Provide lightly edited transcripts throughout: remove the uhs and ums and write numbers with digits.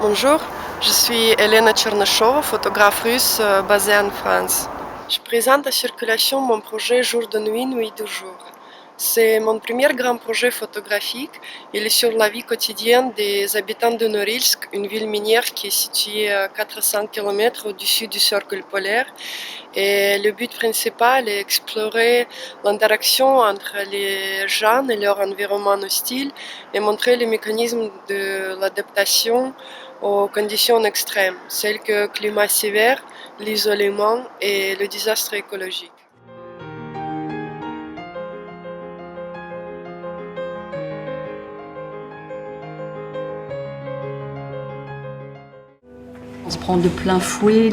Bonjour, je suis Elena Tchernyshova, photographe russe basée en France. Je présente à circulation mon projet Jour de nuit, nuit de jour. C'est mon premier grand projet photographique. Il est sur la vie quotidienne des habitants de Norilsk, une ville minière qui est située à 400 km au-dessus du cercle polaire. Et le but principal est explorer l'interaction entre les gens et leur environnement hostile et montrer les mécanismes de l'adaptation aux conditions extrêmes, celles que le climat sévère, l'isolement et le désastre écologique. On se prend de plein fouet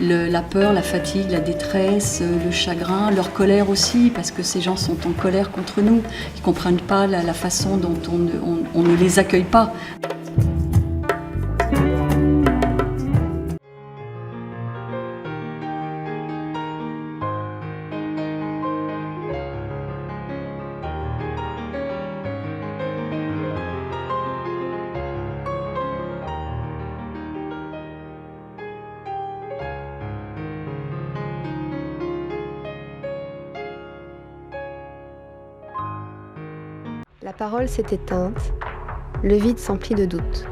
la peur, la fatigue, la détresse, le chagrin, leur colère aussi, parce que ces gens sont en colère contre nous. Ils ne comprennent pas la façon dont on ne les accueille pas. La parole s'est éteinte, le vide s'emplit de doutes.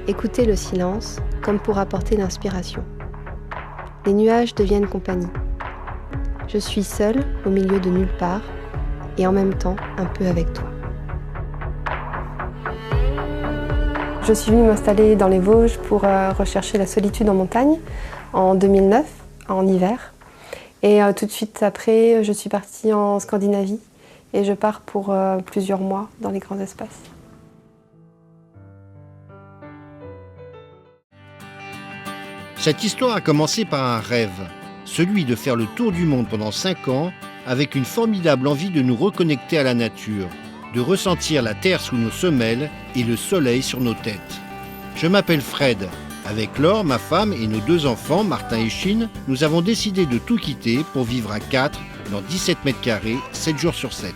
Écoutez le silence comme pour apporter l'inspiration. Les nuages deviennent compagnie. Je suis seule au milieu de nulle part et en même temps un peu avec toi. Je suis venue m'installer dans les Vosges pour rechercher la solitude en montagne en 2009, en hiver. Et tout de suite après, je suis partie en Scandinavie. Et je pars pour plusieurs mois dans les grands espaces. Cette histoire a commencé par un rêve, celui de faire le tour du monde pendant 5 ans avec une formidable envie de nous reconnecter à la nature, de ressentir la terre sous nos semelles et le soleil sur nos têtes. Je m'appelle Fred. Avec Laure, ma femme et nos 2 enfants, Martin et Chine, nous avons décidé de tout quitter pour vivre à 4 dans 17 mètres carrés, 7 jours sur 7.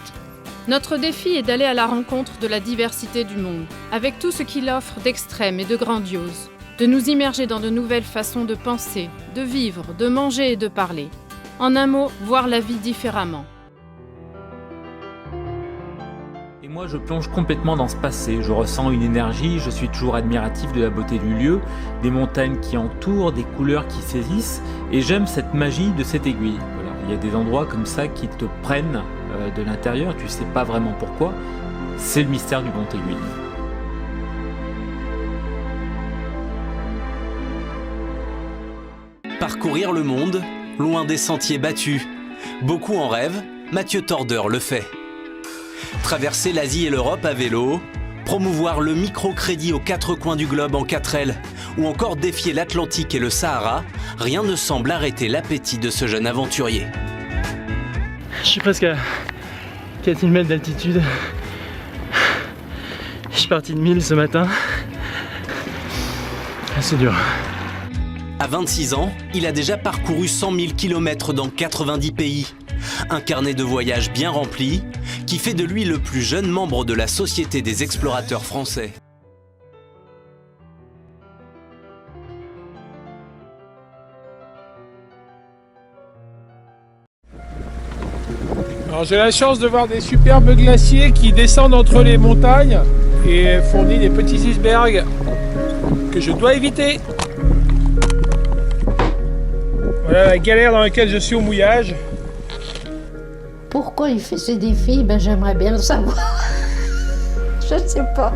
Notre défi est d'aller à la rencontre de la diversité du monde, avec tout ce qu'il offre d'extrême et de grandiose, de nous immerger dans de nouvelles façons de penser, de vivre, de manger et de parler. En un mot, voir la vie différemment. Et moi, je plonge complètement dans ce passé. Je ressens une énergie, je suis toujours admiratif de la beauté du lieu, des montagnes qui entourent, des couleurs qui saisissent, et j'aime cette magie de cette aiguille. Voilà. Il y a des endroits comme ça qui te prennent de l'intérieur, tu sais pas vraiment pourquoi. C'est le mystère du Mont Aiguille. Parcourir le monde, loin des sentiers battus. Beaucoup en rêvent, Mathieu Tordeur le fait. Traverser l'Asie et l'Europe à vélo, promouvoir le microcrédit aux 4 coins du globe en 4L, ou encore défier l'Atlantique et le Sahara, rien ne semble arrêter l'appétit de ce jeune aventurier. Je suis presque à 4000 mètres d'altitude. Je suis parti de 1000 ce matin. C'est dur. À 26 ans, il a déjà parcouru 100 000 km dans 90 pays. Un carnet de voyage bien rempli, qui fait de lui le plus jeune membre de la Société des explorateurs français. Alors, j'ai la chance de voir des superbes glaciers qui descendent entre les montagnes et fournissent des petits icebergs que je dois éviter. Voilà la galère dans laquelle je suis au mouillage. Pourquoi il fait ces défis? J'aimerais bien le savoir. Je ne sais pas.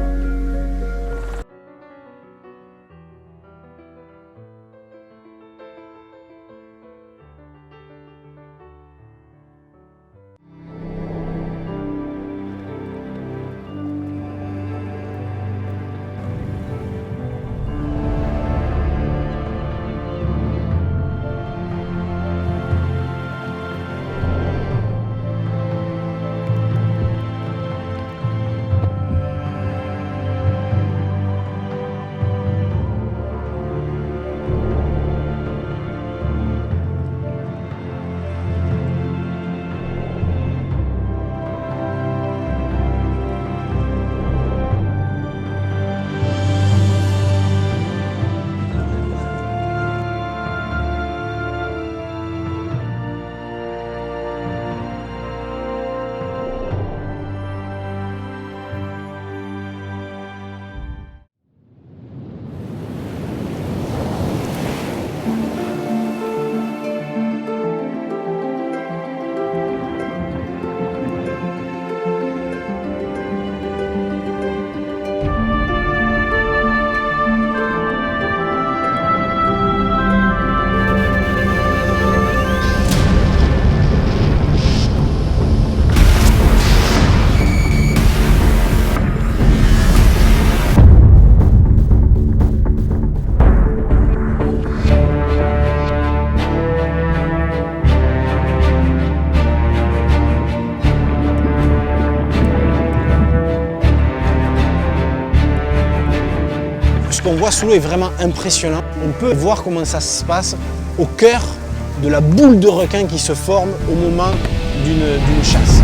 voit sous l'eau est vraiment impressionnant. On peut voir comment ça se passe au cœur de la boule de requin qui se forme au moment d'une chasse.